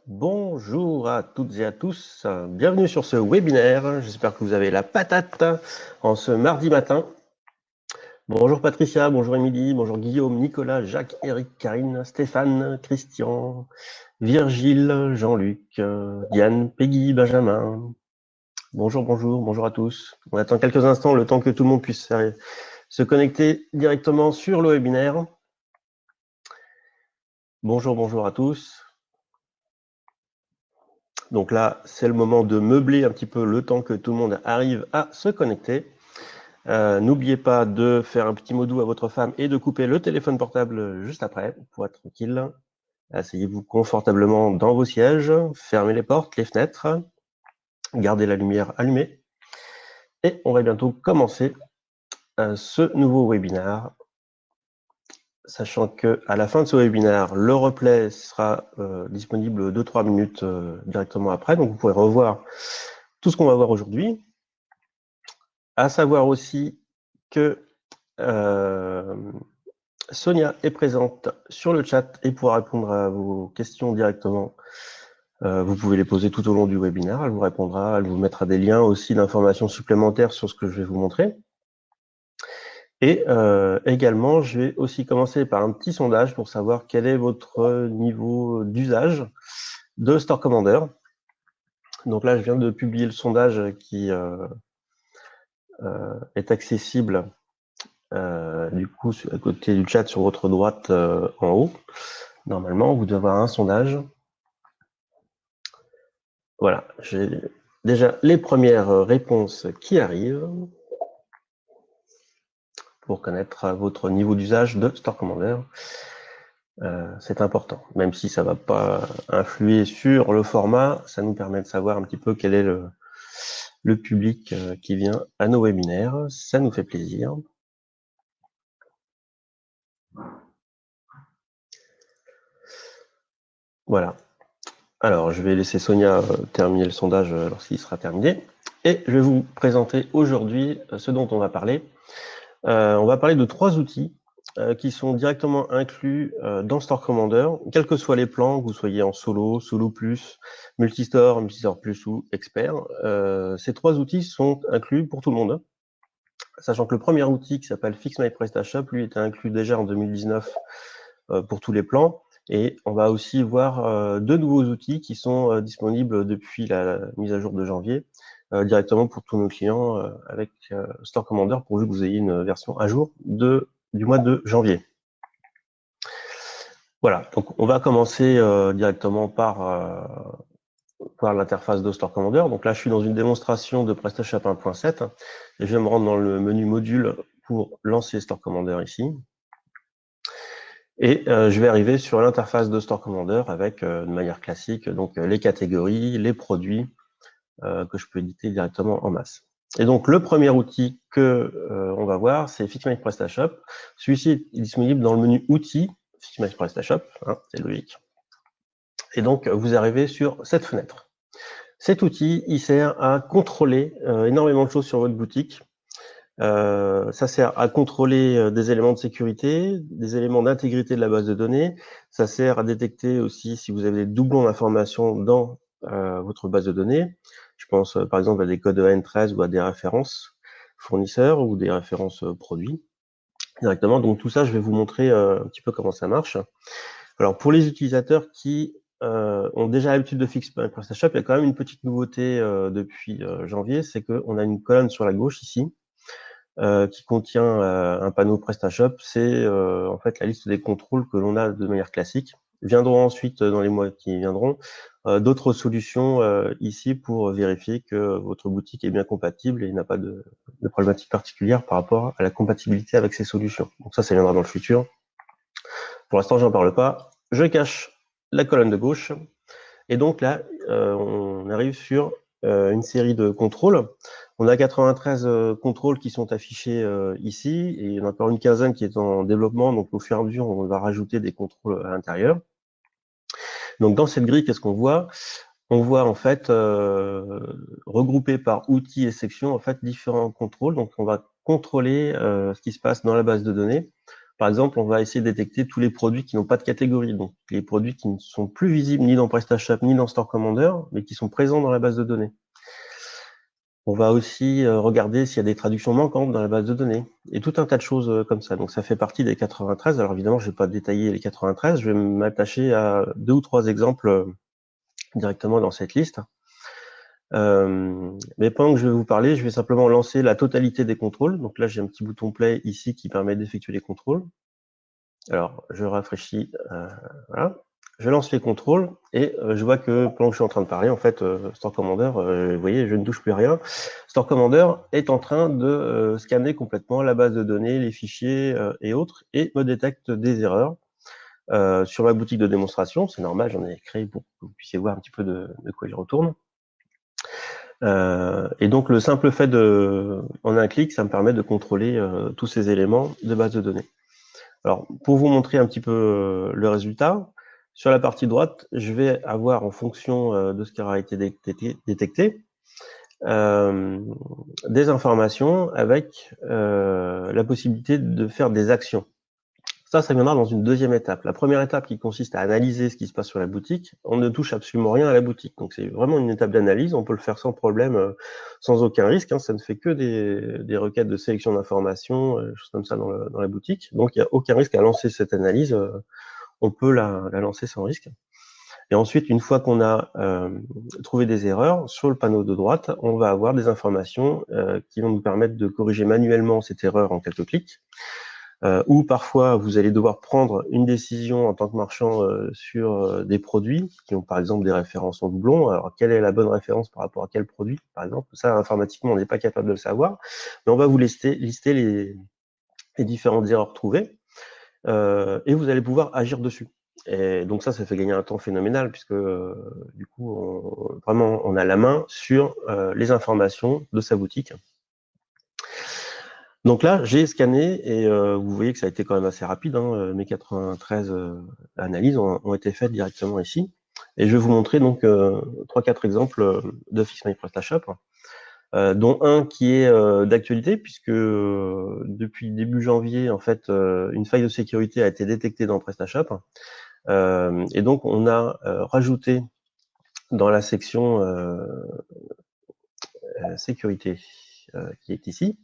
Bonjour à toutes et à tous, bienvenue sur ce webinaire. J'espère que vous avez la patate en ce mardi matin. Bonjour Patricia, bonjour Émilie, bonjour Guillaume, Nicolas, Jacques, Eric, Karine, Stéphane, Christian, Virgile, Jean-Luc, Diane, Peggy, Benjamin. Bonjour, bonjour, bonjour à tous. On attend quelques instants le temps que tout le monde puisse se connecter directement sur le webinaire. Bonjour, bonjour à tous. Donc là, c'est le moment de meubler un petit peu le temps que tout le monde arrive à se connecter. N'oubliez pas de faire un petit mot doux à votre femme et de couper le téléphone portable juste après pour être tranquille. Asseyez-vous confortablement dans vos sièges, fermez les portes, les fenêtres, gardez la lumière allumée. Et on va bientôt commencer ce nouveau webinaire. Sachant qu'à la fin de ce webinaire, le replay sera disponible 2-3 minutes directement après. Donc vous pourrez revoir tout ce qu'on va voir aujourd'hui. À savoir aussi que Sonia est présente sur le chat et pourra répondre à vos questions directement. Vous pouvez les poser tout au long du webinaire. Elle vous répondra, elle vous mettra des liens aussi d'informations supplémentaires sur ce que je vais vous montrer. Et également, je vais aussi commencer par un petit sondage pour savoir quel est votre niveau d'usage de Store Commander. Donc là, je viens de publier le sondage qui est accessible du coup à côté du chat sur votre droite en haut. Normalement, vous devez avoir un sondage. Voilà, j'ai déjà les premières réponses qui arrivent pour connaître votre niveau d'usage de Store Commander. C'est important, même si ça ne va pas influer sur le format, ça nous permet de savoir un petit peu quel est le public qui vient à nos webinaires. Ça nous fait plaisir. Voilà. Alors, je vais laisser Sonia terminer le sondage lorsqu'il sera terminé. Et je vais vous présenter aujourd'hui ce dont on va parler. On va parler de 3 outils qui sont directement inclus dans Store Commander, quels que soient les plans, que vous soyez en solo, solo plus, multistore, multistore plus ou expert. Ces 3 outils sont inclus pour tout le monde, sachant que le premier outil qui s'appelle Fix My PrestaShop, lui était inclus déjà en 2019 pour tous les plans. Et on va aussi voir 2 nouveaux outils qui sont disponibles depuis la mise à jour de janvier, directement pour tous nos clients avec Store Commander, pourvu que vous ayez une version à jour du mois de janvier. Voilà, donc on va commencer directement par l'interface de Store Commander. Donc là, je suis dans une démonstration de PrestaShop 1.7 et je vais me rendre dans le menu module pour lancer Store Commander ici. Et je vais arriver sur l'interface de Store Commander avec, de manière classique, donc les catégories, les produits que je peux éditer directement en masse. Et donc le premier outil que on va voir, c'est Fix My PrestaShop. Celui-ci est disponible dans le menu Outils, Fix My PrestaShop, hein, c'est logique. Et donc vous arrivez sur cette fenêtre. Cet outil, il sert à contrôler énormément de choses sur votre boutique. Ça sert à contrôler des éléments de sécurité, des éléments d'intégrité de la base de données. Ça sert à détecter aussi si vous avez des doublons d'informations dans votre base de données. Je pense par exemple à des codes EN13 ou à des références fournisseurs ou des références produits directement. Donc tout ça, je vais vous montrer un petit peu comment ça marche. Alors pour les utilisateurs qui ont déjà l'habitude de Fix My PrestaShop, il y a quand même une petite nouveauté depuis janvier, c'est qu'on a une colonne sur la gauche ici qui contient un panneau PrestaShop. C'est en fait la liste des contrôles que l'on a de manière classique. Viendront ensuite, dans les mois qui viendront, d'autres solutions ici pour vérifier que votre boutique est bien compatible et n'a pas de problématique particulière par rapport à la compatibilité avec ces solutions. Donc ça viendra dans le futur. Pour l'instant, j'en parle pas. Je cache la colonne de gauche. Et donc là, on arrive sur une série de contrôles. On a 93 contrôles qui sont affichés ici, et il y en a encore une quinzaine qui est en développement, donc au fur et à mesure, on va rajouter des contrôles à l'intérieur. Donc dans cette grille, qu'est-ce qu'on voit? On voit en fait, regroupés par outils et sections, en fait, différents contrôles. Donc on va contrôler ce qui se passe dans la base de données Par exemple, on va essayer de détecter tous les produits qui n'ont pas de catégorie, donc les produits qui ne sont plus visibles ni dans PrestaShop ni dans Store Commander, mais qui sont présents dans la base de données. On va aussi regarder s'il y a des traductions manquantes dans la base de données, et tout un tas de choses comme ça. Donc ça fait partie des 93. Alors évidemment, je ne vais pas détailler les 93, je vais m'attacher à 2 ou 3 exemples directement dans cette liste. Mais pendant que je vais vous parler, je vais simplement lancer la totalité des contrôles. Donc là, j'ai un petit bouton play ici qui permet d'effectuer les contrôles. Alors, je rafraîchis, voilà. Je lance les contrôles et je vois que pendant que je suis en train de parler, en fait, Store Commander, vous voyez, je ne touche plus à rien. Store Commander est en train de scanner complètement la base de données, les fichiers et autres, et me détecte des erreurs. Sur ma boutique de démonstration, c'est normal, j'en ai créé pour que vous puissiez voir un petit peu de quoi il retourne. Et donc, le simple fait en un clic, ça me permet de contrôler tous ces éléments de base de données. Alors, pour vous montrer un petit peu le résultat, sur la partie droite, je vais avoir, en fonction de ce qui aura été détecté, des informations avec la possibilité de faire des actions. Ça viendra dans une deuxième étape. La première étape qui consiste à analyser ce qui se passe sur la boutique, on ne touche absolument rien à la boutique. Donc c'est vraiment une étape d'analyse, on peut le faire sans problème, sans aucun risque. Ça ne fait que des requêtes de sélection d'informations, choses comme ça dans la boutique. Donc il n'y a aucun risque à lancer cette analyse, on peut la lancer sans risque. Et ensuite, une fois qu'on a trouvé des erreurs, sur le panneau de droite, on va avoir des informations qui vont nous permettre de corriger manuellement cette erreur en quelques clics. Ou parfois vous allez devoir prendre une décision en tant que marchand sur des produits qui ont par exemple des références en doublon. Alors quelle est la bonne référence par rapport à quel produit, par exemple? Ça, informatiquement, on n'est pas capable de le savoir, mais on va vous lister les différentes erreurs trouvées et vous allez pouvoir agir dessus. Et donc ça fait gagner un temps phénoménal puisque du coup, vraiment, on a la main sur les informations de sa boutique. Donc là, j'ai scanné et vous voyez que ça a été quand même assez rapide. Mes 93 analyses ont été faites directement ici. Et je vais vous montrer donc 3-4 exemples de Fix My PrestaShop, dont un qui est d'actualité puisque depuis début janvier, en fait, une faille de sécurité a été détectée dans PrestaShop. Et donc, on a rajouté dans la section sécurité qui est ici,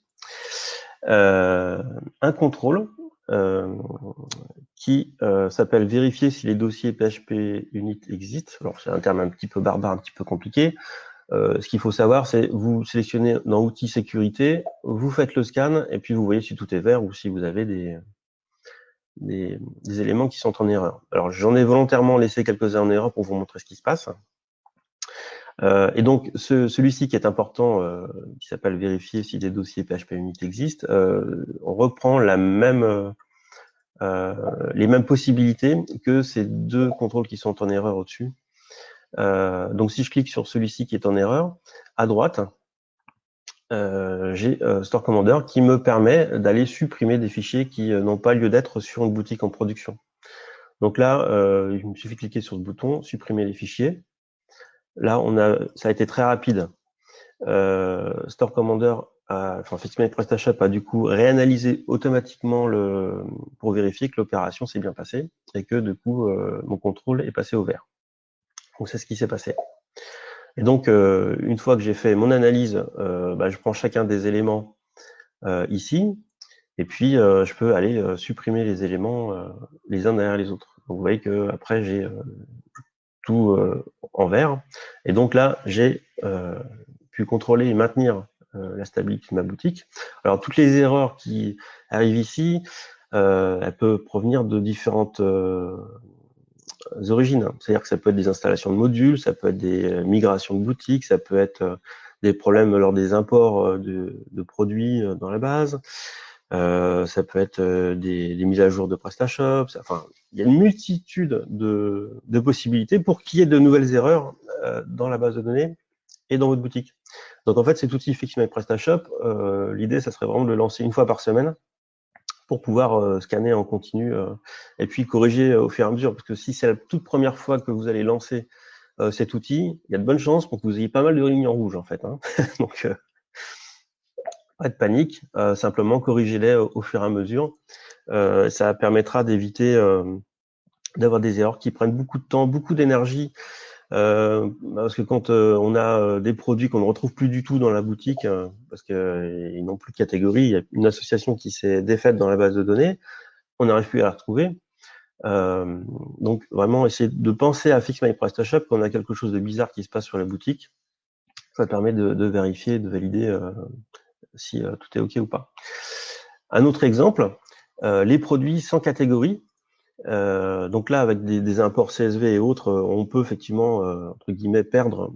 un contrôle qui s'appelle vérifier si les dossiers PHP Unit existent. Alors c'est un terme un petit peu barbare, un petit peu compliqué. Ce qu'il faut savoir, c'est vous sélectionnez dans outils sécurité, vous faites le scan et puis vous voyez si tout est vert ou si vous avez des éléments qui sont en erreur. Alors j'en ai volontairement laissé quelques-uns en erreur pour vous montrer ce qui se passe. Et donc, celui-ci qui est important, qui s'appelle vérifier si des dossiers PHP Unit existent, on reprend les mêmes possibilités que ces deux contrôles qui sont en erreur au-dessus. Donc, si je clique sur celui-ci qui est en erreur, à droite, j'ai Store Commander qui me permet d'aller supprimer des fichiers qui n'ont pas lieu d'être sur une boutique en production. Donc là, il me suffit de cliquer sur le bouton, supprimer les fichiers. Là, ça a été très rapide. Store Commander, enfin Fix My PrestaShop a du coup réanalysé automatiquement pour vérifier que l'opération s'est bien passée et que du coup mon contrôle est passé au vert. Donc c'est ce qui s'est passé. Et donc une fois que j'ai fait mon analyse, je prends chacun des éléments ici et puis je peux aller supprimer les éléments les uns derrière les autres. Donc vous voyez que après j'ai tout en vert et donc là j'ai pu contrôler et maintenir la stabilité de ma boutique. Alors, toutes les erreurs qui arrivent ici, elles peuvent provenir de différentes origines. C'est-à-dire que ça peut être des installations de modules, ça peut être des migrations de boutiques, ça peut être des problèmes lors des imports de produits dans la base, ça peut être des mises à jour de PrestaShop. Enfin, il y a une multitude de possibilités pour qu'il y ait de nouvelles erreurs dans la base de données et dans votre boutique. Donc en fait, cet outil Fix My PrestaShop, l'idée, ça serait vraiment de le lancer une fois par semaine pour pouvoir scanner en continu et puis corriger au fur et à mesure. Parce que si c'est la toute première fois que vous allez lancer cet outil, il y a de bonnes chances pour que vous ayez pas mal de lignes en rouge en fait. Donc Pas de panique, simplement corrigez-les au fur et à mesure. Ça permettra d'éviter d'avoir des erreurs qui prennent beaucoup de temps, beaucoup d'énergie, parce que quand on a des produits qu'on ne retrouve plus du tout dans la boutique, parce qu'ils n'ont plus de catégorie, il y a une association qui s'est défaite dans la base de données, on n'arrive plus à la retrouver. Donc vraiment essayer de penser à Fix My PrestaShop quand on a quelque chose de bizarre qui se passe sur la boutique. Ça permet de vérifier, de valider si tout est OK ou pas. Un autre exemple, les produits sans catégorie. Donc là, avec des imports CSV et autres, on peut effectivement, entre guillemets, perdre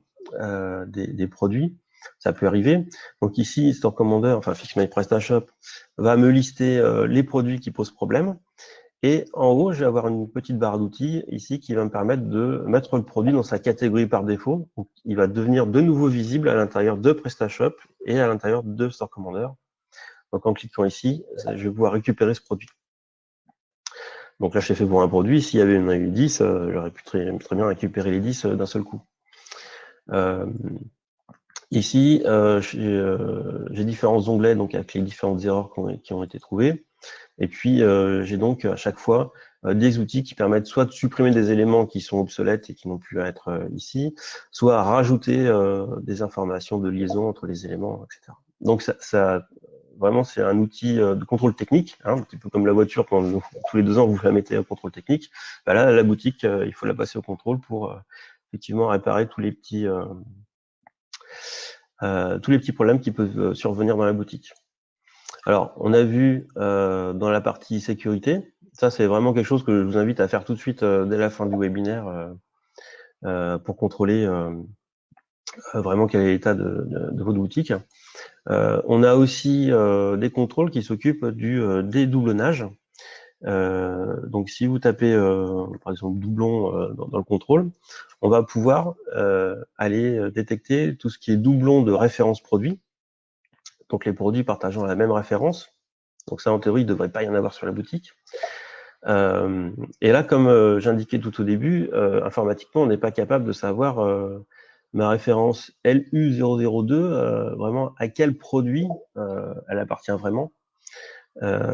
des produits. Ça peut arriver. Donc ici, Store Commander, enfin Fix My PrestaShop, va me lister les produits qui posent problème. Et en haut, je vais avoir une petite barre d'outils ici qui va me permettre de mettre le produit dans sa catégorie par défaut. Donc, il va devenir de nouveau visible à l'intérieur de PrestaShop et à l'intérieur de Store Commander. Donc en cliquant ici, je vais pouvoir récupérer ce produit. Donc là, j'ai fait pour un produit. S'il y avait eu 10, j'aurais pu très bien récupérer les 10 d'un seul coup. Ici, j'ai différents onglets donc avec les différentes erreurs qui ont été trouvées. Et puis, j'ai donc à chaque fois des outils qui permettent soit de supprimer des éléments qui sont obsolètes et qui n'ont plus à être ici, soit à rajouter des informations de liaison entre les éléments, etc. Donc, vraiment, c'est un outil de contrôle technique, hein, un petit peu comme la voiture, quand tous les 2 ans, vous la mettez au contrôle technique. Bah là, la boutique, il faut la passer au contrôle pour effectivement réparer tous les petits problèmes qui peuvent survenir dans la boutique. Alors, on a vu dans la partie sécurité, ça c'est vraiment quelque chose que je vous invite à faire tout de suite dès la fin du webinaire pour contrôler vraiment quel est l'état de votre boutique. On a aussi des contrôles qui s'occupent du dédoublonnage. Donc si vous tapez par exemple doublon dans le contrôle, on va pouvoir aller détecter tout ce qui est doublon de référence produit. Donc les produits partageant la même référence. Donc ça, en théorie, il ne devrait pas y en avoir sur la boutique. Et là, comme j'indiquais tout au début, informatiquement, on n'est pas capable de savoir ma référence LU002, vraiment à quel produit elle appartient vraiment.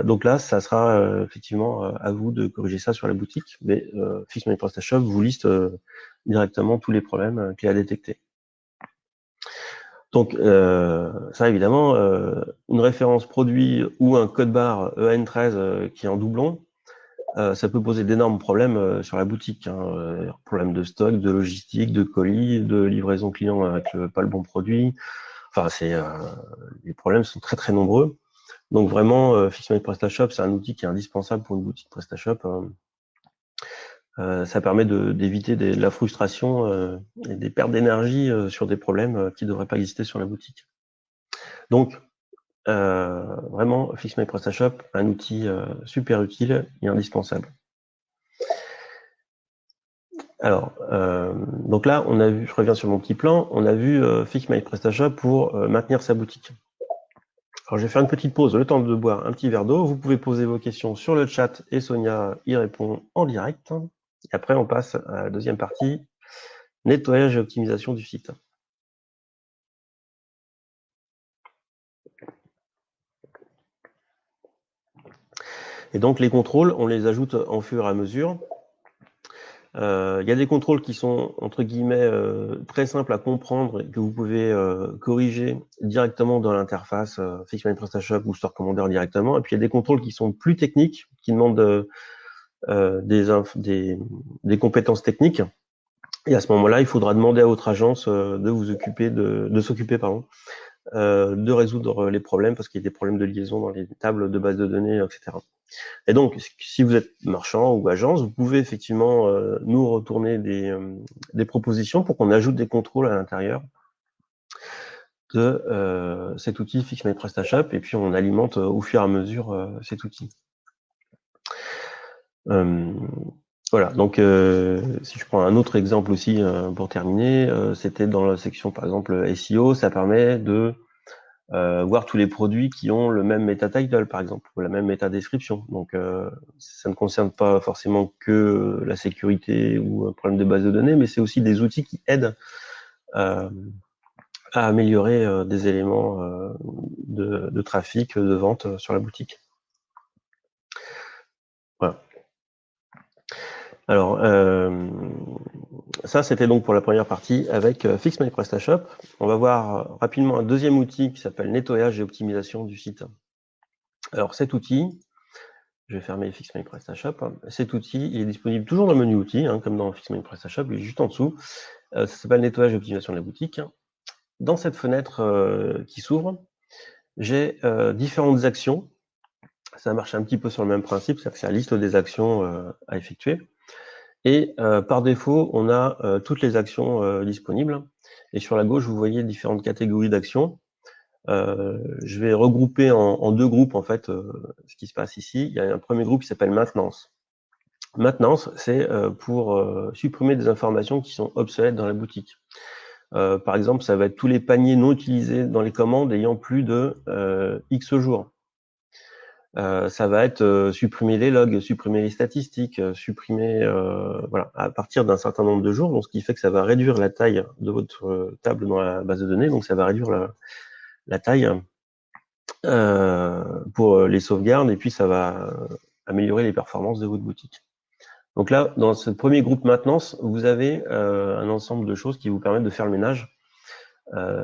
Donc là, ça sera effectivement à vous de corriger ça sur la boutique, mais Fix My PrestaShop vous liste directement tous les problèmes qu'il a détectés. Donc ça évidemment, une référence produit ou un code barre EN13 qui est en doublon, ça peut poser d'énormes problèmes sur la boutique, hein, problèmes de stock, de logistique, de colis, de livraison client avec pas le bon produit. Enfin, les problèmes sont très très nombreux. Donc vraiment, Fix My PrestaShop, c'est un outil qui est indispensable pour une boutique PrestaShop. Ça permet d'éviter de la frustration et des pertes d'énergie sur des problèmes qui ne devraient pas exister sur la boutique. Donc, vraiment, Fix My PrestaShop, un outil super utile et indispensable. Alors, donc là, on a vu, je reviens sur mon petit plan, on a vu Fix My PrestaShop pour maintenir sa boutique. Alors, je vais faire une petite pause, le temps de boire un petit verre d'eau. Vous pouvez poser vos questions sur le chat et Sonia y répond en direct. Et après, on passe à la deuxième partie, nettoyage et optimisation du site. Et donc, les contrôles, on les ajoute en fur et à mesure. Il y a des contrôles qui sont, entre guillemets, très simples à comprendre et que vous pouvez corriger directement dans l'interface Fix My PrestaShop ou Store Commander directement. Et puis, il y a des contrôles qui sont plus techniques, qui demandent des compétences techniques. Et à ce moment-là, il faudra demander à votre agence de s'occuper de résoudre les problèmes parce qu'il y a des problèmes de liaison dans les tables de base de données, etc. Et donc, si vous êtes marchand ou agence, vous pouvez effectivement nous retourner des propositions pour qu'on ajoute des contrôles à l'intérieur de cet outil Fix My PrestaShop et puis on alimente au fur et à mesure cet outil. Voilà, donc si je prends un autre exemple aussi pour terminer, c'était dans la section par exemple SEO, ça permet de voir tous les produits qui ont le même meta title par exemple, ou la même meta description. Donc ça ne concerne pas forcément que la sécurité ou un problème de base de données, mais c'est aussi des outils qui aident à améliorer des éléments de trafic, de vente sur la boutique. Voilà. Alors, ça, c'était donc pour la première partie avec Fix My PrestaShop. On va voir rapidement un deuxième outil qui s'appelle nettoyage et optimisation du site. Alors, cet outil, je vais fermer Fix My PrestaShop. Cet outil, il est disponible toujours dans le menu outils, hein, comme dans Fix My PrestaShop, il est juste en dessous. Ça s'appelle nettoyage et optimisation de la boutique. Dans cette fenêtre qui s'ouvre, j'ai différentes actions. Ça marche un petit peu sur le même principe, c'est-à-dire que c'est la liste des actions à effectuer. Et par défaut, on a toutes les actions disponibles. Et sur la gauche, vous voyez différentes catégories d'actions. Je vais regrouper en deux groupes en fait ce qui se passe ici. Il y a un premier groupe qui s'appelle maintenance. Maintenance, c'est pour supprimer des informations qui sont obsolètes dans la boutique. Par exemple, ça va être tous les paniers non utilisés dans les commandes ayant plus de X jours. Ça va être supprimer les logs, supprimer les statistiques, supprimer voilà, à partir d'un certain nombre de jours, donc ce qui fait que ça va réduire la taille de votre table dans la base de données, donc ça va réduire la taille pour les sauvegardes, et puis ça va améliorer les performances de votre boutique. Donc là, dans ce premier groupe maintenance, vous avez un ensemble de choses qui vous permettent de faire le ménage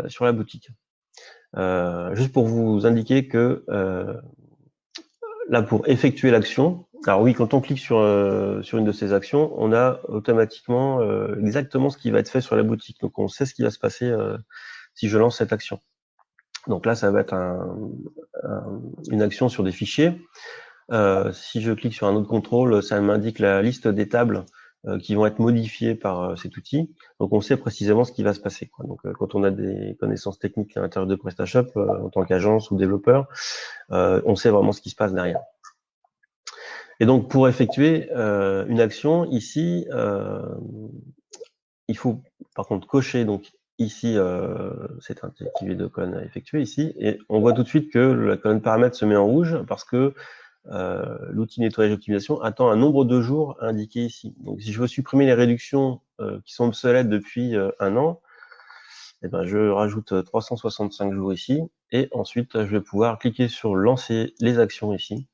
sur la boutique. Juste pour vous indiquer que là, pour effectuer l'action, alors oui, quand on clique sur une de ces actions, on a automatiquement exactement ce qui va être fait sur la boutique. Donc, on sait ce qui va se passer si je lance cette action. Donc là, ça va être une action sur des fichiers. Si je clique sur un autre contrôle, ça m'indique la liste des tables qui vont être modifiées par cet outil. Donc, on sait précisément ce qui va se passer, quoi. Donc, quand on a des connaissances techniques à l'intérieur de PrestaShop, en tant qu'agence ou développeur, on sait vraiment ce qui se passe derrière. Et donc, pour effectuer une action, ici, il faut par contre cocher donc ici c'est un activé de colonne à effectuer ici, et on voit tout de suite que la colonne paramètres se met en rouge parce que l'outil nettoyage optimisation attend un nombre de jours indiqué ici. Donc, si je veux supprimer les réductions qui sont obsolètes depuis un an, eh ben, je rajoute 365 jours ici, et ensuite je vais pouvoir cliquer sur lancer les actions ici,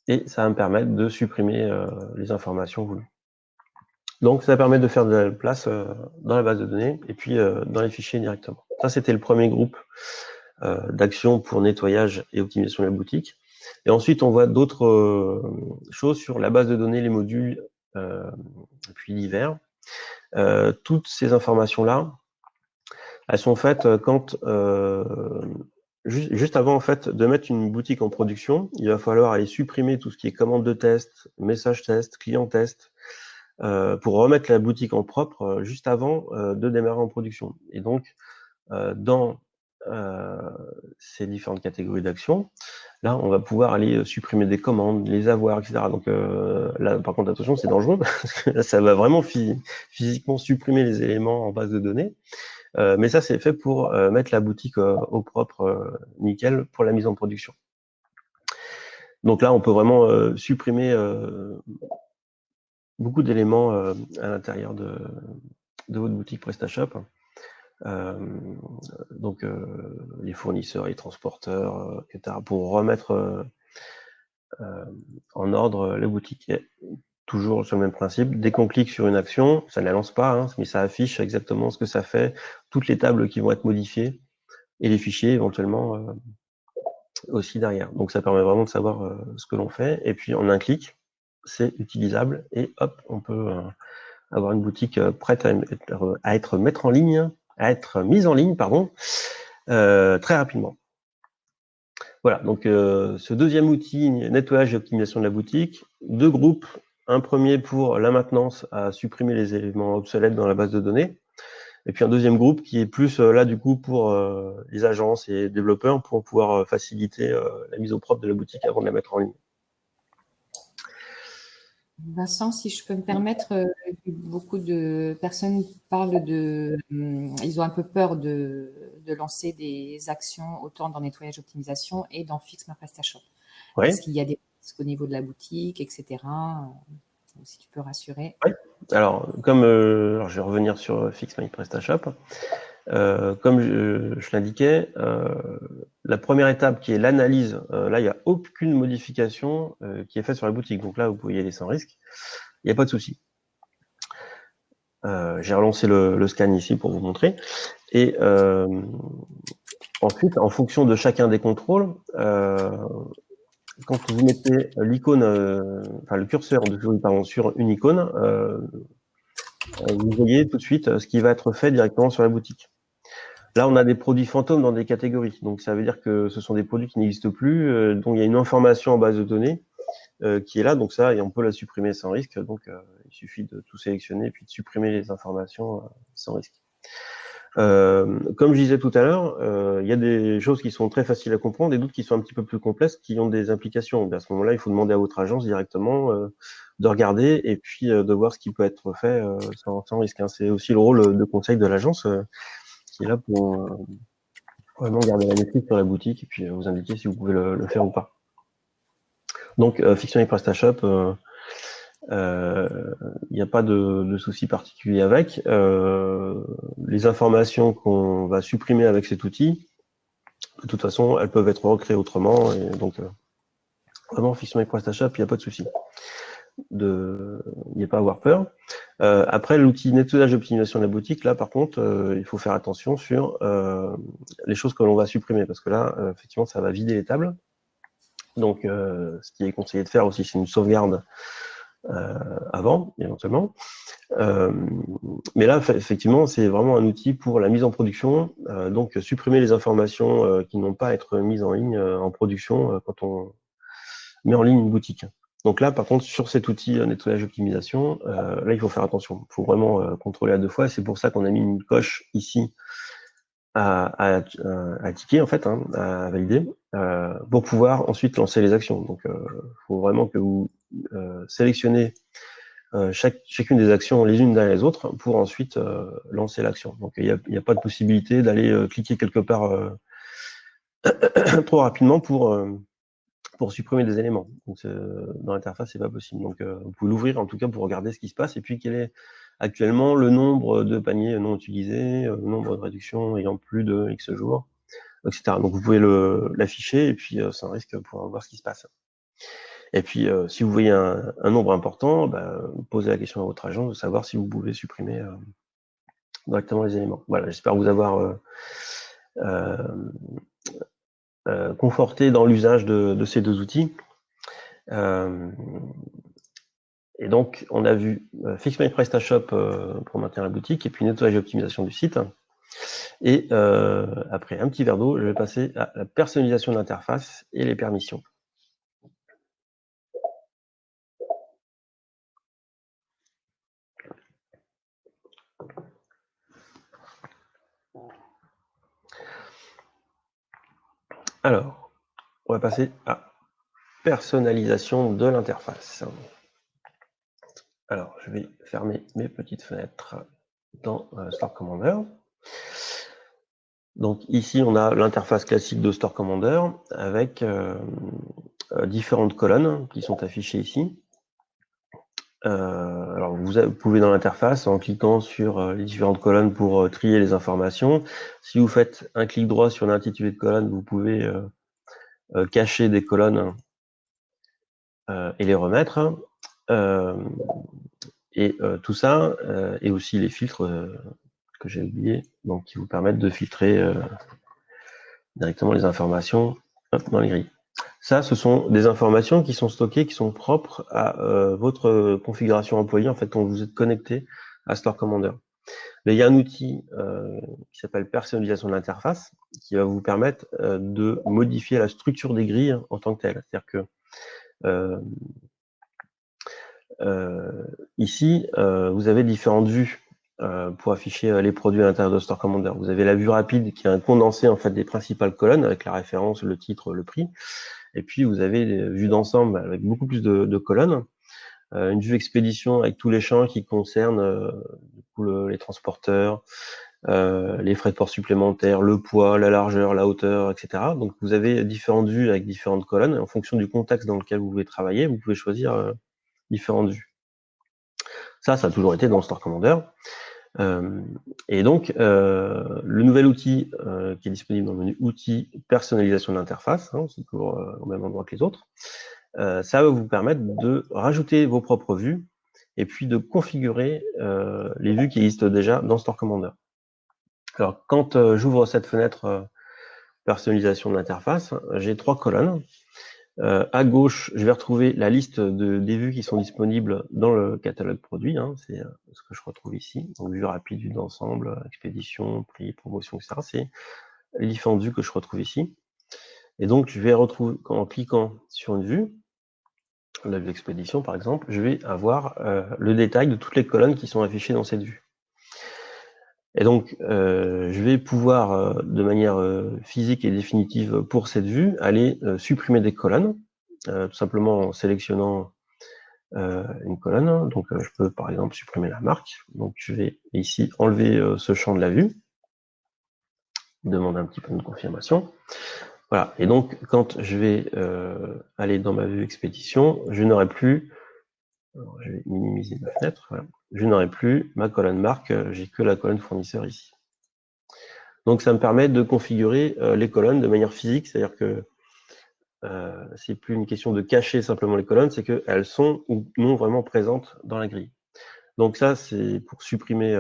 et ça va me permettre de supprimer les informations voulues. Donc, ça permet de faire de la place dans la base de données et puis dans les fichiers directement. Ça, c'était le premier groupe d'actions pour nettoyage et optimisation de la boutique. Et ensuite, on voit d'autres choses sur la base de données, les modules, puis l'hiver. Toutes ces informations-là, elles sont faites quand juste avant en fait de mettre une boutique en production, il va falloir aller supprimer tout ce qui est commande de test, message test, client test, pour remettre la boutique en propre juste avant de démarrer en production. Et donc, dans ces différentes catégories d'actions, là, on va pouvoir aller supprimer des commandes, les avoirs, etc. Donc là, par contre, attention, c'est dangereux, parce que là, ça va vraiment physiquement supprimer les éléments en base de données. Mais ça, c'est fait pour mettre la boutique au propre, nickel, pour la mise en production. Donc là, on peut vraiment supprimer beaucoup d'éléments à l'intérieur de votre boutique PrestaShop. Donc les fournisseurs, les transporteurs, etc. pour remettre en ordre la boutique. Et toujours sur le même principe, dès qu'on clique sur une action, ça ne la lance pas, hein, mais ça affiche exactement ce que ça fait, toutes les tables qui vont être modifiées et les fichiers éventuellement aussi derrière. Donc ça permet vraiment de savoir ce que l'on fait. Et puis en un clic, c'est utilisable et hop, on peut avoir une boutique prête à être mise en ligne, pardon, très rapidement. Voilà, donc ce deuxième outil, nettoyage et optimisation de la boutique, deux groupes. Un premier pour la maintenance, à supprimer les éléments obsolètes dans la base de données. Et puis un deuxième groupe qui est plus là du coup pour les agences et développeurs pour pouvoir faciliter la mise au propre de la boutique avant de la mettre en ligne. Vincent, si je peux me permettre, beaucoup de personnes parlent ils ont un peu peur de lancer des actions autant dans nettoyage optimisation et dans Fix My PrestaShop. Oui. Est-ce qu'il y a des risques au niveau de la boutique, etc. Si tu peux rassurer. Oui. Alors, comme alors je vais revenir sur Fix My PrestaShop. Comme je l'indiquais, la première étape qui est l'analyse, là, il n'y a aucune modification qui est faite sur la boutique. Donc là, vous pouvez y aller sans risque. Il n'y a pas de souci. J'ai relancé le scan ici pour vous montrer. Et ensuite, en fonction de chacun des contrôles, quand vous mettez l'icône, enfin le curseur de souris sur une icône, vous voyez tout de suite ce qui va être fait directement sur la boutique. Là, on a des produits fantômes dans des catégories. Donc, ça veut dire que ce sont des produits qui n'existent plus, dont il y a une information en base de données qui est là. Donc ça, et on peut la supprimer sans risque. Donc, il suffit de tout sélectionner et puis de supprimer les informations sans risque. Comme je disais tout à l'heure, il y a des choses qui sont très faciles à comprendre et d'autres qui sont un petit peu plus complexes, qui ont des implications. À ce moment-là, il faut demander à votre agence directement de regarder et puis de voir ce qui peut être fait sans risque. Hein. C'est aussi le rôle de conseil de l'agence qui est là pour vraiment garder la maîtrise sur la boutique et puis vous indiquer si vous pouvez le faire ou pas. Donc, Fiction et PrestaShop, il n'y a pas de souci particulier avec. Les informations qu'on va supprimer avec cet outil, de toute façon, elles peuvent être recréées autrement. Et donc, vraiment, Fiction et PrestaShop, il n'y a pas de souci. Il n'y a pas à avoir peur. Après, l'outil nettoyage d'optimisation de la boutique, là, par contre, il faut faire attention sur les choses que l'on va supprimer, parce que là, effectivement, ça va vider les tables. Donc, ce qui est conseillé de faire aussi, c'est une sauvegarde avant, éventuellement. Mais là, effectivement, c'est vraiment un outil pour la mise en production. Donc, supprimer les informations qui n'ont pas à être mises en ligne en production quand on met en ligne une boutique. Donc là, par contre, sur cet outil nettoyage optimisation, là, il faut faire attention. Il faut vraiment contrôler à deux fois. C'est pour ça qu'on a mis une coche ici à ticker, en fait, hein, à valider, pour pouvoir ensuite lancer les actions. Donc, il faut vraiment que vous sélectionnez chacune des actions les unes derrière les autres pour ensuite lancer l'action. Donc, il n'y a pas de possibilité d'aller cliquer quelque part trop rapidement pour supprimer des éléments. Donc, dans l'interface, c'est pas possible. Donc, vous pouvez l'ouvrir en tout cas pour regarder ce qui se passe et puis quel est actuellement le nombre de paniers non utilisés, le nombre de réductions ayant plus de X jours, etc. Donc, vous pouvez l'afficher et puis sans risque pour voir ce qui se passe. Et puis, si vous voyez un nombre important, posez la question à votre agent de savoir si vous pouvez supprimer directement les éléments. Voilà, j'espère vous avoir conforté dans l'usage de ces deux outils. Et donc, on a vu Fix My PrestaShop pour maintenir la boutique et puis nettoyage et optimisation du site. Et après un petit verre d'eau, je vais passer à la personnalisation de l'interface et les permissions. Alors, on va passer à personnalisation de l'interface. Alors, je vais fermer mes petites fenêtres dans Store Commander. Donc ici, on a l'interface classique de Store Commander avec différentes colonnes qui sont affichées ici. Alors vous pouvez dans l'interface, en cliquant sur les différentes colonnes pour trier les informations. Si vous faites un clic droit sur l'intitulé de colonne, vous pouvez cacher des colonnes et les remettre. Et tout ça, et aussi les filtres que j'ai oublié, donc qui vous permettent de filtrer directement les informations dans les grilles. Ça, ce sont des informations qui sont stockées, qui sont propres à votre configuration employée, en fait, quand vous êtes connecté à Store Commander. Mais il y a un outil qui s'appelle personnalisation de l'interface, qui va vous permettre de modifier la structure des grilles en tant que telle. C'est-à-dire que ici, vous avez différentes vues pour afficher les produits à l'intérieur de Store Commander. Vous avez la vue rapide qui est un condensé en fait des principales colonnes avec la référence, le titre, le prix. Et puis vous avez des vues d'ensemble avec beaucoup plus de colonnes. Une vue expédition avec tous les champs qui concernent les transporteurs, les frais de port supplémentaires, le poids, la largeur, la hauteur, etc. Donc vous avez différentes vues avec différentes colonnes. En fonction du contexte dans lequel vous voulez travailler, vous pouvez choisir différentes vues. Ça a toujours été dans Store Commander. Et donc, le nouvel outil qui est disponible dans le menu outils personnalisation d'interface, hein, c'est toujours au même endroit que les autres, ça va vous permettre de rajouter vos propres vues et puis de configurer les vues qui existent déjà dans Store Commander. Alors, quand j'ouvre cette fenêtre personnalisation d'interface, j'ai 3 colonnes. À gauche, je vais retrouver la liste des vues qui sont disponibles dans le catalogue produit, hein, c'est ce que je retrouve ici. Donc, vue rapide, vue d'ensemble, expédition, prix, promotion, etc. C'est les différentes vues que je retrouve ici. Et donc, je vais retrouver, en cliquant sur une vue, la vue expédition par exemple, je vais avoir le détail de toutes les colonnes qui sont affichées dans cette vue. Et donc, je vais pouvoir, de manière physique et définitive pour cette vue, aller supprimer des colonnes, tout simplement en sélectionnant une colonne. Donc, je peux par exemple supprimer la marque. Donc, je vais ici enlever ce champ de la vue, demander un petit peu de confirmation. Voilà. Et donc, quand je vais aller dans ma vue expédition, je n'aurai plus, alors, je vais minimiser ma fenêtre, voilà. Je n'aurai plus ma colonne marque, j'ai que la colonne fournisseur ici. Donc, ça me permet de configurer les colonnes de manière physique, c'est-à-dire que c'est plus une question de cacher simplement les colonnes, c'est qu'elles sont ou non vraiment présentes dans la grille. Donc ça, c'est pour supprimer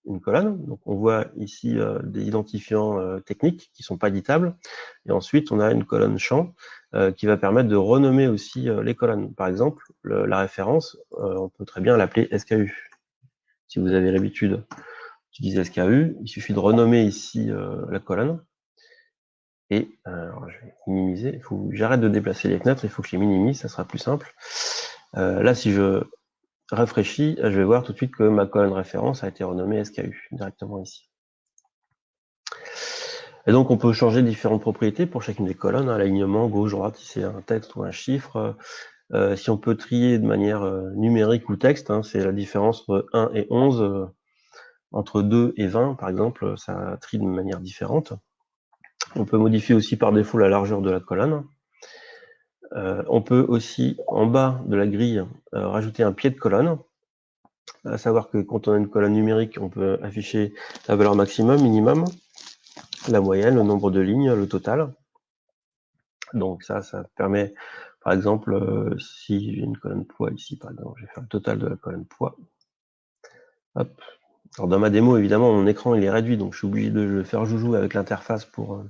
une colonne. Donc on voit ici des identifiants techniques qui ne sont pas éditables. Et ensuite, on a une colonne champ qui va permettre de renommer aussi les colonnes. Par exemple, la référence, on peut très bien l'appeler SKU. Si vous avez l'habitude d'utiliser SKU, il suffit de renommer ici la colonne. Et alors je vais minimiser, j'arrête de déplacer les fenêtres, il faut que je les minimise, ça sera plus simple. Là, si je rafraîchis, je vais voir tout de suite que ma colonne référence a été renommée SKU directement ici. Et donc, on peut changer différentes propriétés pour chacune des colonnes, hein, l'alignement gauche, droite, si c'est un texte ou un chiffre. Si on peut trier de manière numérique ou texte, hein, c'est la différence entre 1 et 11, entre 2 et 20, par exemple, ça trie de manière différente. On peut modifier aussi par défaut la largeur de la colonne. On peut aussi, en bas de la grille, rajouter un pied de colonne. À savoir que quand on a une colonne numérique, on peut afficher la valeur maximum, minimum, la moyenne, le nombre de lignes, le total. Donc ça permet, par exemple, si j'ai une colonne poids ici, par exemple, je vais faire le total de la colonne poids. Hop. Alors dans ma démo, évidemment, mon écran il est réduit, donc je suis obligé de le faire joujou avec l'interface pour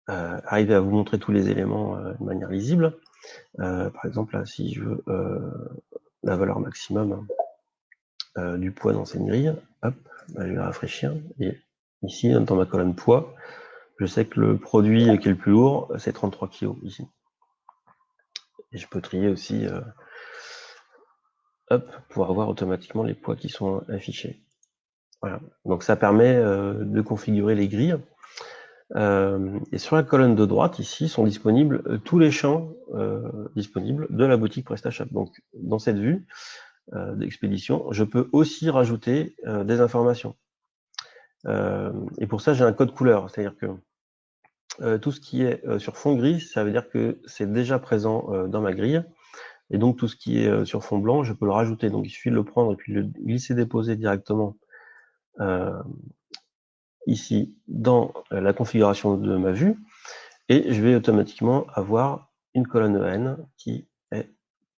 arriver à vous montrer tous les éléments de manière lisible. Par exemple, là, si je veux la valeur maximum du poids dans cette grille, hop, je vais rafraîchir. Et ici, dans ma colonne poids, je sais que le produit qui est le plus lourd, c'est 33 kg ici. Et je peux trier aussi, hop, pour avoir automatiquement les poids qui sont affichés. Voilà. Donc ça permet de configurer les grilles. Et sur la colonne de droite, ici, sont disponibles tous les champs disponibles de la boutique PrestaShop. Donc dans cette vue d'expédition, je peux aussi rajouter des informations. Et pour ça, j'ai un code couleur, c'est-à-dire que tout ce qui est sur fond gris, ça veut dire que c'est déjà présent dans ma grille. Et donc, tout ce qui est sur fond blanc, je peux le rajouter. Donc, il suffit de le prendre et puis de le glisser-déposer directement ici dans la configuration de ma vue. Et je vais automatiquement avoir une colonne EN qui est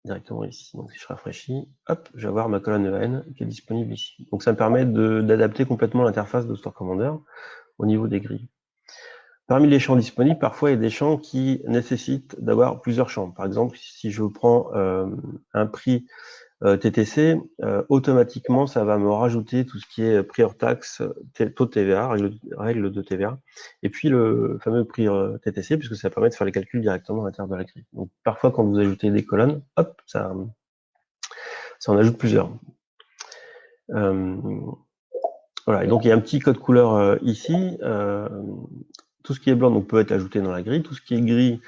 directement ici. Donc, si je rafraîchis, hop, je vais avoir ma colonne EN qui est disponible ici. Donc, ça me permet d'adapter complètement l'interface de Store Commander au niveau des grilles. Parmi les champs disponibles, parfois, il y a des champs qui nécessitent d'avoir plusieurs champs. Par exemple, si je prends un prix TTC, automatiquement, ça va me rajouter tout ce qui est prix hors taxe, taux de TVA, règle de TVA, et puis le fameux prix TTC, puisque ça permet de faire les calculs directement à l'intérieur de la grille. Donc, parfois, quand vous ajoutez des colonnes, hop, ça en ajoute plusieurs. Voilà, et donc il y a un petit code couleur ici. Tout ce qui est blanc donc, peut être ajouté dans la grille. Tout ce qui est gris,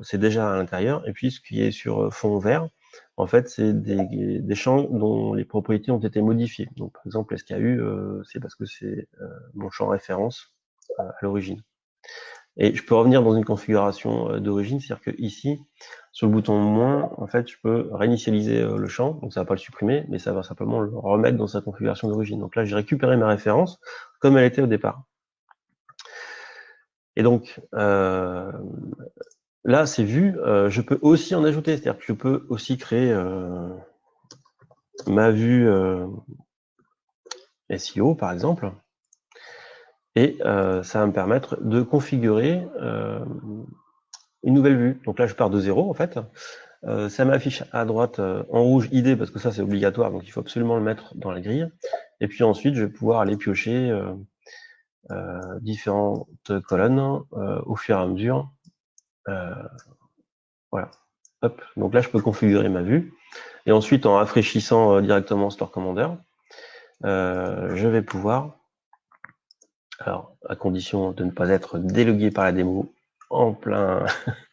c'est déjà à l'intérieur. Et puis ce qui est sur fond vert, en fait, c'est des champs dont les propriétés ont été modifiées. Donc par exemple, SKU, c'est parce que c'est mon champ référence à l'origine. Et je peux revenir dans une configuration d'origine, c'est-à-dire que ici, sur le bouton moins, en fait, je peux réinitialiser le champ, donc ça va pas le supprimer, mais ça va simplement le remettre dans sa configuration d'origine. Donc là, j'ai récupéré ma référence comme elle était au départ. Et donc, là, c'est vu, je peux aussi en ajouter, c'est-à-dire que je peux aussi créer ma vue SEO, par exemple, et ça va me permettre de configurer une nouvelle vue. Donc là, je pars de 0, en fait. Ça m'affiche à droite en rouge ID, parce que ça, c'est obligatoire, donc il faut absolument le mettre dans la grille. Et puis ensuite, je vais pouvoir aller piocher différentes colonnes au fur et à mesure. Voilà. Hop. Donc là, je peux configurer ma vue. Et ensuite, en rafraîchissant directement Store Commander, je vais pouvoir, alors à condition de ne pas être délogué par la démo en plein,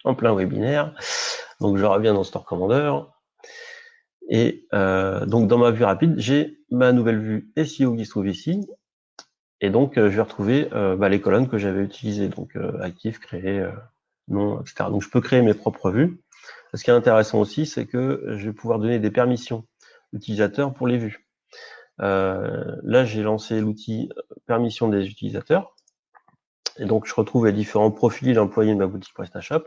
en plein webinaire, donc je reviens dans Store Commander, et donc dans ma vue rapide, j'ai ma nouvelle vue SEO qui se trouve ici, et donc je vais retrouver les colonnes que j'avais utilisées, donc actif, créé, nom, etc. Donc je peux créer mes propres vues. Ce qui est intéressant aussi, c'est que je vais pouvoir donner des permissions utilisateurs pour les vues. Là, j'ai lancé l'outil permission des utilisateurs. Et donc, je retrouve les différents profils d'employés de ma boutique PrestaShop.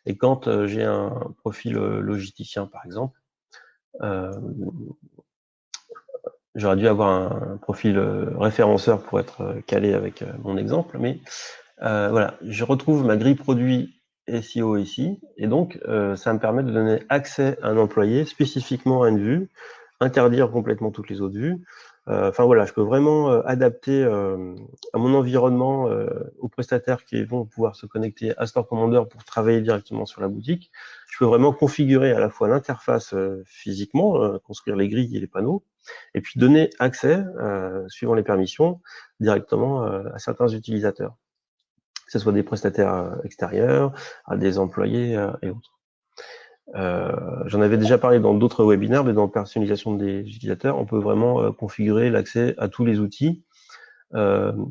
Et quand j'ai un profil logisticien, par exemple, j'aurais dû avoir un profil référenceur pour être calé avec mon exemple. Mais voilà, je retrouve ma grille produit SEO ici. Et donc, ça me permet de donner accès à un employé spécifiquement à une vue, interdire complètement toutes les autres vues. Enfin voilà, je peux vraiment adapter à mon environnement, aux prestataires qui vont pouvoir se connecter à Store Commander pour travailler directement sur la boutique. Je peux vraiment configurer à la fois l'interface physiquement, construire les grilles et les panneaux, et puis donner accès, suivant les permissions, directement à certains utilisateurs, que ce soit des prestataires extérieurs, à des employés et autres. J'en avais déjà parlé dans d'autres webinaires, mais dans personnalisation des utilisateurs, on peut vraiment configurer l'accès à tous les outils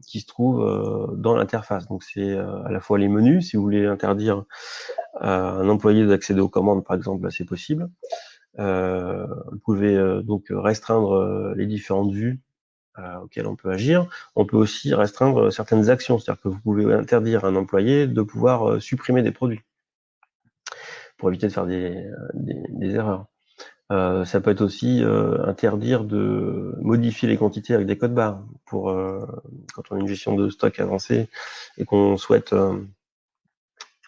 qui se trouvent dans l'interface. Donc c'est à la fois les menus, si vous voulez interdire à un employé d'accéder aux commandes, par exemple, là c'est possible. Vous pouvez donc restreindre les différentes vues auxquelles on peut agir. On peut aussi restreindre certaines actions, c'est-à-dire que vous pouvez interdire à un employé de pouvoir supprimer des produits pour éviter de faire des erreurs. Ça peut être aussi interdire de modifier les quantités avec des codes barres pour quand on a une gestion de stock avancée et qu'on souhaite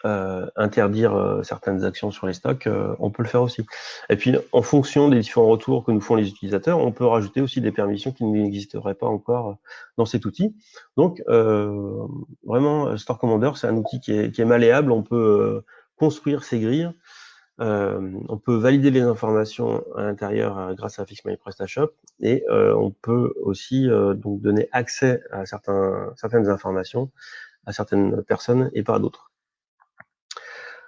interdire certaines actions sur les stocks, on peut le faire aussi. Et puis, en fonction des différents retours que nous font les utilisateurs, on peut rajouter aussi des permissions qui n'existeraient pas encore dans cet outil. Donc, vraiment, Store Commander, c'est un outil qui est malléable. On peut construire ses grilles. On peut valider les informations à l'intérieur grâce à Fix My PrestaShop, et on peut aussi donc donner accès à certaines informations à certaines personnes et pas à d'autres.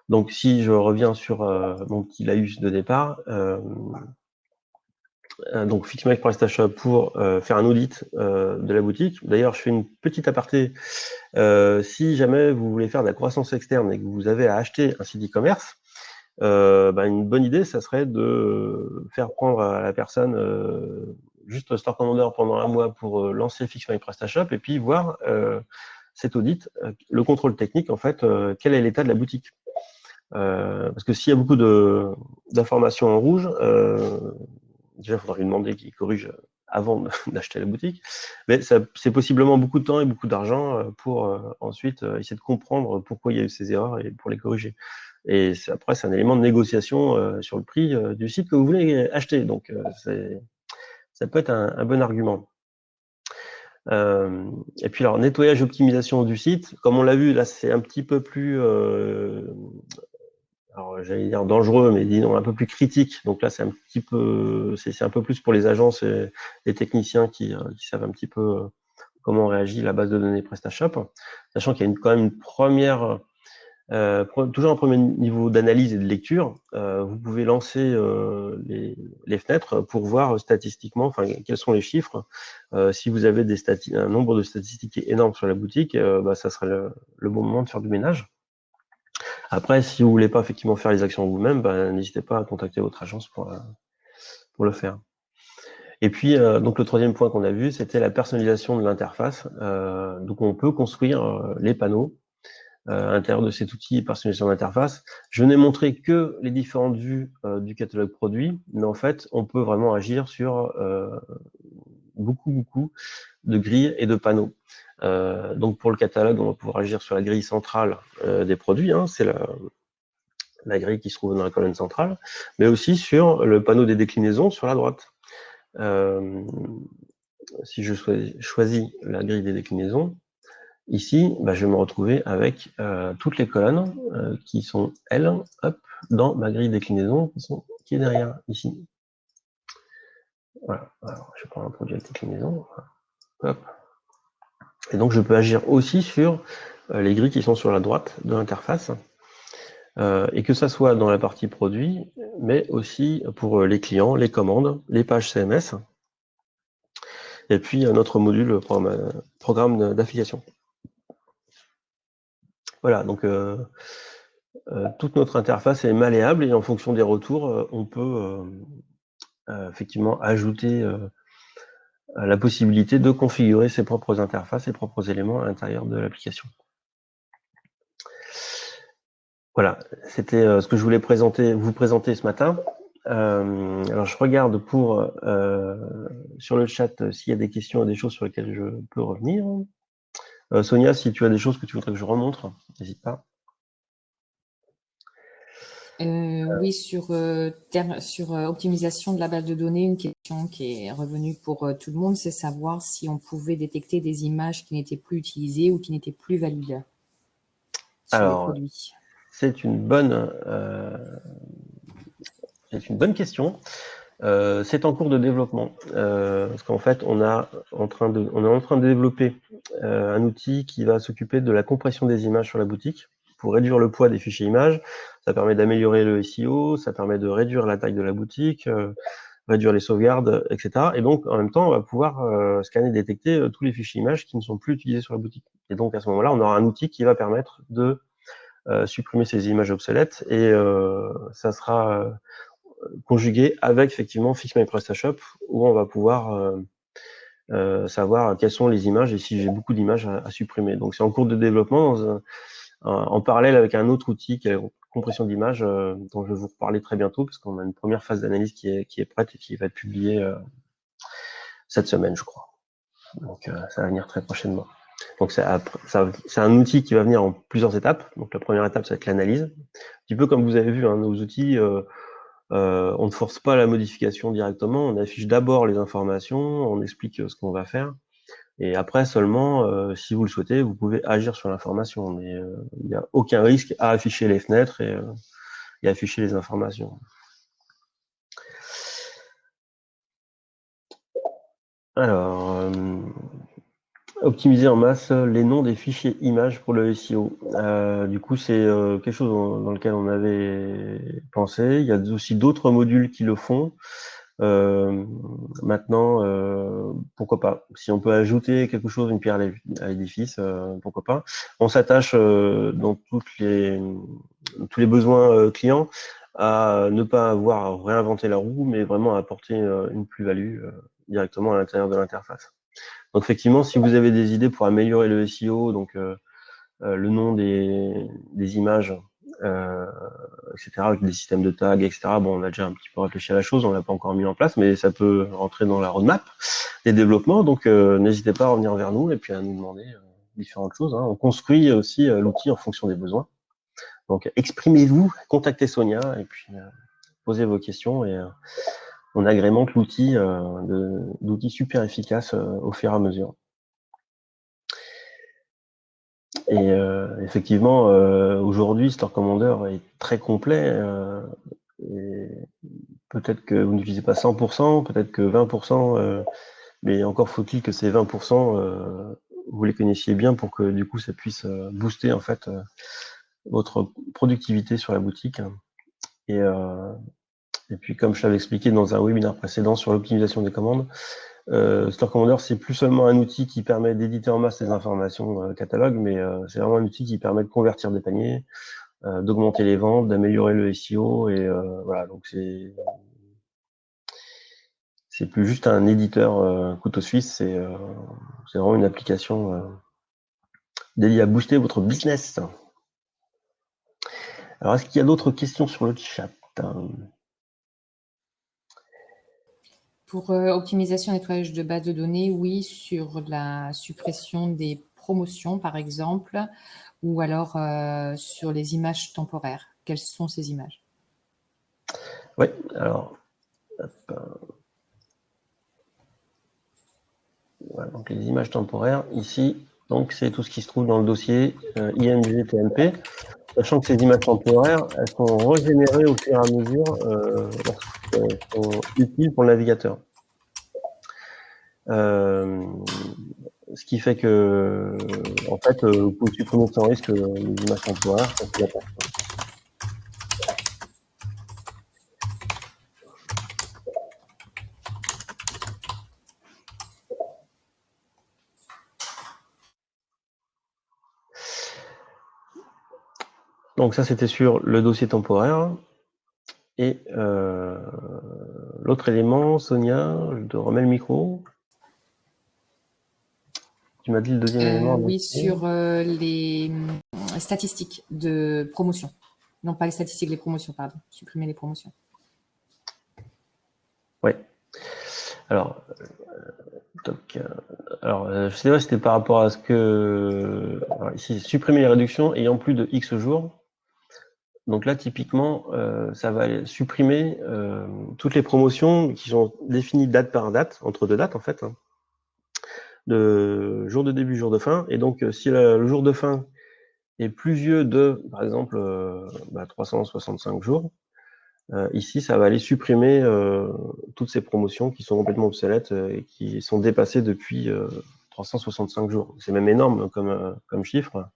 Donc si je reviens sur mon petit laïus de départ, donc Fix My PrestaShop pour faire un audit de la boutique. D'ailleurs, je fais une petite aparté. Si jamais vous voulez faire de la croissance externe et que vous avez à acheter un site e-commerce, une bonne idée, ça serait de faire prendre à la personne juste Store Commander pendant un mois pour lancer Fix My PrestaShop et puis voir cet audit, le contrôle technique, en fait, quel est l'état de la boutique. Parce que s'il y a beaucoup d'informations en rouge, déjà, il faudra lui demander qu'il corrige avant d'acheter la boutique, mais c'est possiblement beaucoup de temps et beaucoup d'argent pour ensuite essayer de comprendre pourquoi il y a eu ces erreurs et pour les corriger. Et après, c'est un élément de négociation sur le prix du site que vous voulez acheter. Donc, ça peut être un bon argument. Et puis, alors, nettoyage, optimisation du site. Comme on l'a vu, là, c'est un petit peu plus, alors j'allais dire dangereux, mais disons un peu plus critique. Donc là, c'est un petit peu, c'est un peu plus pour les agences et les techniciens qui savent un petit peu comment réagit la base de données PrestaShop, sachant qu'il y a quand même une première Toujours un premier niveau d'analyse et de lecture, vous pouvez lancer les fenêtres pour voir statistiquement quels sont les chiffres. Si vous avez un nombre de statistiques qui est énorme sur la boutique, ça serait le bon moment de faire du ménage. Après, si vous voulez pas effectivement faire les actions vous-même, n'hésitez pas à contacter votre agence pour le faire. Et puis, donc le troisième point qu'on a vu, c'était la personnalisation de l'interface. Donc, on peut construire les panneaux à l'intérieur de cet outil personnalisation d'interface. Je n'ai montré que les différentes vues du catalogue produit, mais en fait, on peut vraiment agir sur beaucoup de grilles et de panneaux. Donc, pour le catalogue, on va pouvoir agir sur la grille centrale des produits, hein, c'est la grille qui se trouve dans la colonne centrale, mais aussi sur le panneau des déclinaisons sur la droite. Si je choisis la grille des déclinaisons, ici, je vais me retrouver avec toutes les colonnes qui sont, elles, hop, dans ma grille déclinaison qui est derrière, ici. Voilà, alors je prends un produit avec déclinaison, hop. Et donc je peux agir aussi sur les grilles qui sont sur la droite de l'interface, et que ça soit dans la partie produit, mais aussi pour les clients, les commandes, les pages CMS, et puis notre module programme d'affiliation. Voilà, donc toute notre interface est malléable et en fonction des retours, on peut effectivement ajouter la possibilité de configurer ses propres interfaces, ses propres éléments à l'intérieur de l'application. Voilà, c'était ce que je voulais vous présenter ce matin. Alors je regarde sur le chat s'il y a des questions et des choses sur lesquelles je peux revenir. Sonia, si tu as des choses que tu voudrais que je remontre, n'hésite pas. Oui, sur optimisation de la base de données, une question qui est revenue pour tout le monde, c'est savoir si on pouvait détecter des images qui n'étaient plus utilisées ou qui n'étaient plus valides sur les produits. C'est une bonne question. C'est en cours de développement, parce qu'en fait, on est en train de développer un outil qui va s'occuper de la compression des images sur la boutique pour réduire le poids des fichiers images. Ça permet d'améliorer le SEO, ça permet de réduire la taille de la boutique, réduire les sauvegardes, etc. Et donc, en même temps, on va pouvoir scanner, détecter tous les fichiers images qui ne sont plus utilisés sur la boutique. Et donc, à ce moment-là, on aura un outil qui va permettre de supprimer ces images obsolètes et ça sera conjugué avec effectivement Fix My PrestaShop où on va pouvoir savoir quelles sont les images et si j'ai beaucoup d'images à supprimer. Donc c'est en cours de développement en parallèle avec un autre outil qui est la compression d'images dont je vais vous reparler très bientôt parce qu'on a une première phase d'analyse qui est prête et qui va être publiée cette semaine, je crois. Donc ça va venir très prochainement. Donc c'est un outil qui va venir en plusieurs étapes. Donc la première étape, ça va être l'analyse. Un petit peu comme vous avez vu, hein, nos outils, on ne force pas la modification directement, on affiche d'abord les informations, on explique ce qu'on va faire, et après seulement, si vous le souhaitez, vous pouvez agir sur l'information, mais il n'y a aucun risque à afficher les fenêtres et afficher les informations. Alors, optimiser en masse les noms des fichiers images pour le SEO. Du coup, c'est quelque chose dans lequel on avait pensé. Il y a aussi d'autres modules qui le font. Maintenant, pourquoi pas? Si on peut ajouter quelque chose, une pierre à l'édifice, pourquoi pas? On s'attache dans tous les besoins clients à ne pas avoir à réinventer la roue, mais vraiment à apporter une plus-value directement à l'intérieur de l'interface. Donc effectivement, si vous avez des idées pour améliorer le SEO, donc le nom des images, etc., avec des systèmes de tags, etc. Bon, on a déjà un petit peu réfléchi à la chose, on l'a pas encore mis en place, mais ça peut rentrer dans la roadmap des développements. Donc n'hésitez pas à revenir vers nous et puis à nous demander différentes choses. Hein. On construit aussi l'outil en fonction des besoins. Donc exprimez-vous, contactez Sonia et puis posez vos questions et on agrémente l'outil d'outils super efficaces au fur et à mesure. Et effectivement, aujourd'hui, Store Commander est très complet. Et peut-être que vous n'utilisez pas 100%, peut-être que 20%, mais encore faut-il que ces 20%, vous les connaissiez bien pour que du coup ça puisse booster en fait votre productivité sur la boutique. Et puis, comme je t'avais expliqué dans un webinaire précédent sur l'optimisation des commandes, Store Commander, c'est plus seulement un outil qui permet d'éditer en masse les informations catalogue, mais c'est vraiment un outil qui permet de convertir des paniers, d'augmenter les ventes, d'améliorer le SEO, et voilà, donc c'est plus juste un éditeur couteau suisse, c'est vraiment une application dédiée à booster votre business. Alors, est-ce qu'il y a d'autres questions sur le chat? Pour optimisation nettoyage de base de données, oui, sur la suppression des promotions, par exemple, ou alors sur les images temporaires. Quelles sont ces images? Oui, alors, voilà, donc les images temporaires, ici, donc c'est tout ce qui se trouve dans le dossier IMG TMP, sachant que ces images temporaires, elles sont régénérées au fur et à mesure lorsqu'elles sont utiles pour le navigateur. Ce qui fait que, en fait, vous pouvez supprimer sans risque les images temporaires quand vous apparaissent. Donc ça, c'était sur le dossier temporaire. Et l'autre élément, Sonia, je te remets le micro. Tu m'as dit le deuxième élément. Oui, sur les statistiques de promotion. Non, pas les statistiques, les promotions, pardon. Supprimer les promotions. Oui. Alors, je sais pas si c'était par rapport à ce que... Alors, ici, supprimer les réductions ayant plus de X jours. Donc là, typiquement, ça va supprimer toutes les promotions qui sont définies date par date, entre deux dates en fait, hein, de jour de début, jour de fin. Et donc, si le jour de fin est plus vieux de, par exemple, 365 jours, ici, ça va aller supprimer toutes ces promotions qui sont complètement obsolètes et qui sont dépassées depuis 365 jours. C'est même énorme comme chiffre.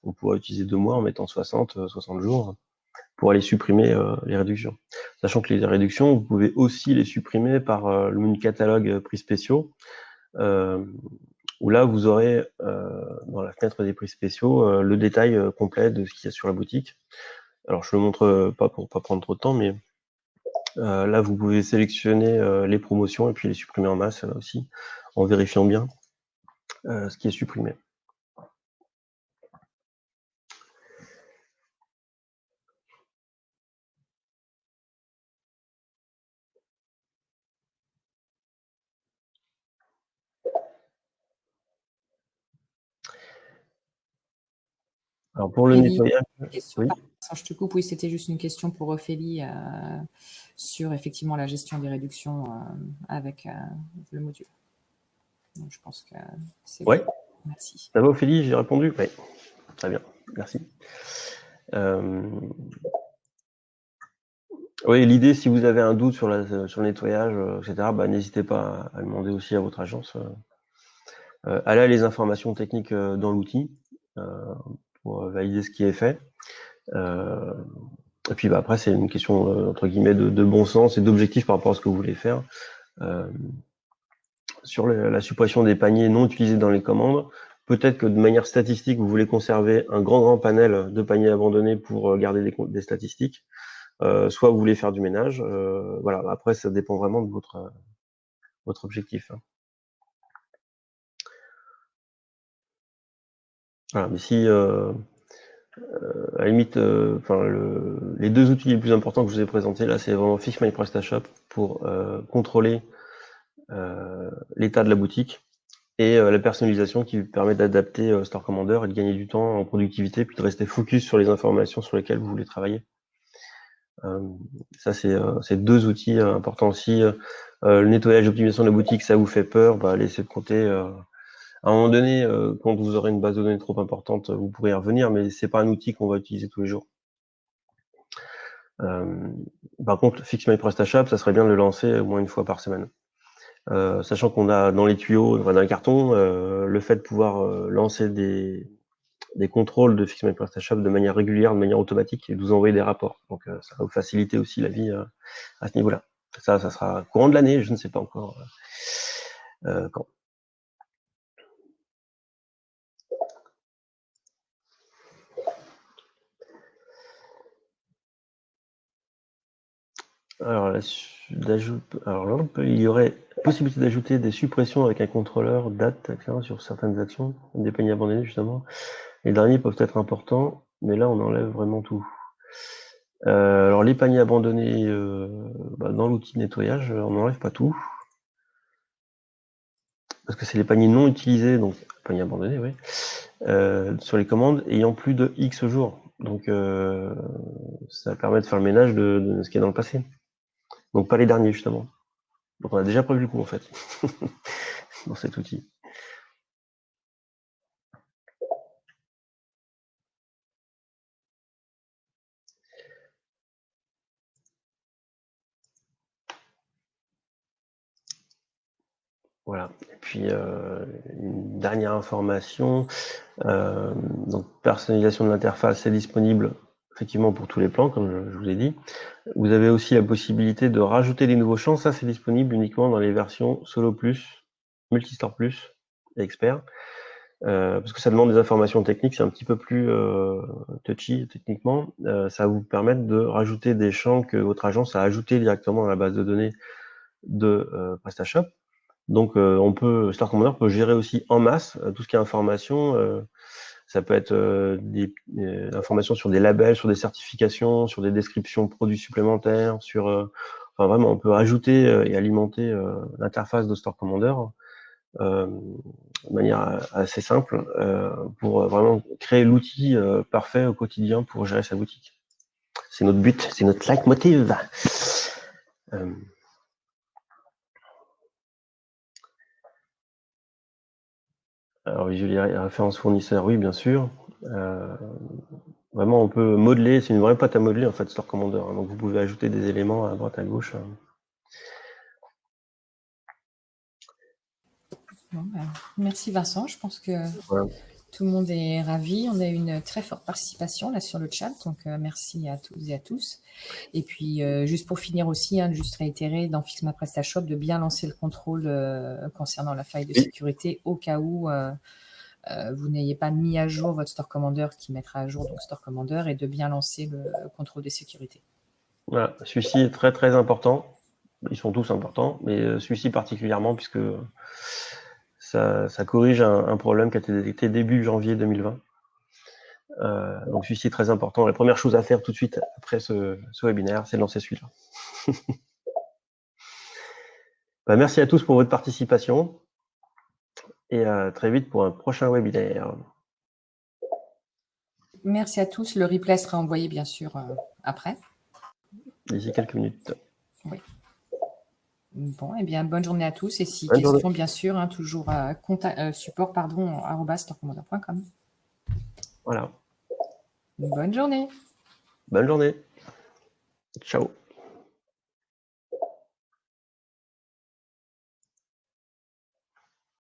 On pourrait utiliser 2 mois en mettant 60 jours pour aller supprimer les réductions. Sachant que les réductions, vous pouvez aussi les supprimer par le menu catalogue prix spéciaux, où là, vous aurez dans la fenêtre des prix spéciaux le détail complet de ce qu'il y a sur la boutique. Alors, je ne le montre pas pour pas prendre trop de temps, mais là, vous pouvez sélectionner les promotions et puis les supprimer en masse aussi, en vérifiant bien ce qui est supprimé. Alors, pour le nettoyage, oui. Je te coupe, oui, c'était juste une question pour Ophélie sur effectivement la gestion des réductions avec le module. Donc, je pense que c'est Ouais. bon. Merci. Ça va, Ophélie, j'ai répondu? Oui. Très bien, merci. Oui, l'idée, si vous avez un doute sur le nettoyage, etc., n'hésitez pas à demander aussi à votre agence. Elle a les informations techniques dans l'outil pour valider ce qui est fait. Et puis après, c'est une question entre guillemets de bon sens et d'objectif par rapport à ce que vous voulez faire. Sur la suppression des paniers non utilisés dans les commandes, peut-être que de manière statistique, vous voulez conserver un grand panel de paniers abandonnés pour garder des statistiques. Soit vous voulez faire du ménage. Voilà. Après, ça dépend vraiment de votre objectif. Voilà. Mais si à la limite, les deux outils les plus importants que je vous ai présentés là, c'est vraiment Fix My PrestaShop pour contrôler l'état de la boutique et la personnalisation qui permet d'adapter Store Commander et de gagner du temps en productivité, puis de rester focus sur les informations sur lesquelles vous voulez travailler. Ça, c'est deux outils importants aussi. Le nettoyage, l'optimisation de la boutique, ça vous fait peur, laissez de côté. À un moment donné, quand vous aurez une base de données trop importante, vous pourrez y revenir, mais c'est pas un outil qu'on va utiliser tous les jours. Par contre, Fix My PrestaShop, ça serait bien de le lancer au moins une fois par semaine. Sachant qu'on a dans les tuyaux, dans un carton, le fait de pouvoir lancer des des contrôles de Fixed PrestaShop de manière régulière, de manière automatique, et de vous envoyer des rapports. Donc ça va vous faciliter aussi la vie à ce niveau-là. Ça sera courant de l'année, je ne sais pas encore quand. Alors, là, il y aurait possibilité d'ajouter des suppressions avec un contrôleur date sur certaines actions, des paniers abandonnés justement. Les derniers peuvent être importants, mais là on enlève vraiment tout. Alors les paniers abandonnés, dans l'outil nettoyage, on n'enlève pas tout. Parce que c'est les paniers non utilisés, donc paniers abandonnés, oui, sur les commandes ayant plus de X jours. Donc ça permet de faire le ménage de ce qui est dans le passé. Donc pas les derniers justement. Donc on a déjà prévu le coup en fait, dans cet outil. Voilà. Et puis une dernière information, donc personnalisation de l'interface, c'est disponible effectivement pour tous les plans, comme je vous ai dit. Vous avez aussi la possibilité de rajouter des nouveaux champs. Ça, c'est disponible uniquement dans les versions Solo Plus, Multistore Plus et Expert. Parce que ça demande des informations techniques, c'est un petit peu plus touchy techniquement. Ça va vous permettre de rajouter des champs que votre agence a ajoutés directement dans la base de données de PrestaShop. Donc Store Commander peut gérer aussi en masse tout ce qui est information. Ça peut être des informations sur des labels, sur des certifications, sur des descriptions produits supplémentaires, sur enfin vraiment on peut ajouter et alimenter l'interface de Store Commander de manière assez simple pour vraiment créer l'outil parfait au quotidien pour gérer sa boutique. C'est notre but, c'est notre leitmotiv. Alors, visualiser les références fournisseurs, oui, bien sûr. Vraiment, on peut modeler, c'est une vraie pâte à modeler en fait, Store Commander. Hein, donc, vous pouvez ajouter des éléments à droite, à gauche. Bon, merci Vincent, je pense que Voilà. tout le monde est ravi. On a eu une très forte participation là sur le chat, donc merci à toutes et à tous. Et puis, juste pour finir aussi, juste réitérer dans Fixma PrestaShop de bien lancer le contrôle concernant la faille de sécurité au cas où vous n'ayez pas mis à jour votre Store Commander qui mettra à jour donc Store Commander et de bien lancer le contrôle de sécurité. Voilà, celui-ci est très très important. Ils sont tous importants, mais celui-ci particulièrement puisque ça corrige un problème qui a été détecté début janvier 2020. Donc celui-ci est très important. La première chose à faire tout de suite après ce webinaire, c'est de lancer celui-là. Merci à tous pour votre participation et à très vite pour un prochain webinaire. Merci à tous. Le replay sera envoyé bien sûr après. D'ici quelques minutes. Oui. Bon, eh bien, bonne journée à tous. Et si question, bien sûr, toujours support@storecommander.com. Voilà. Bonne journée. Bonne journée. Ciao.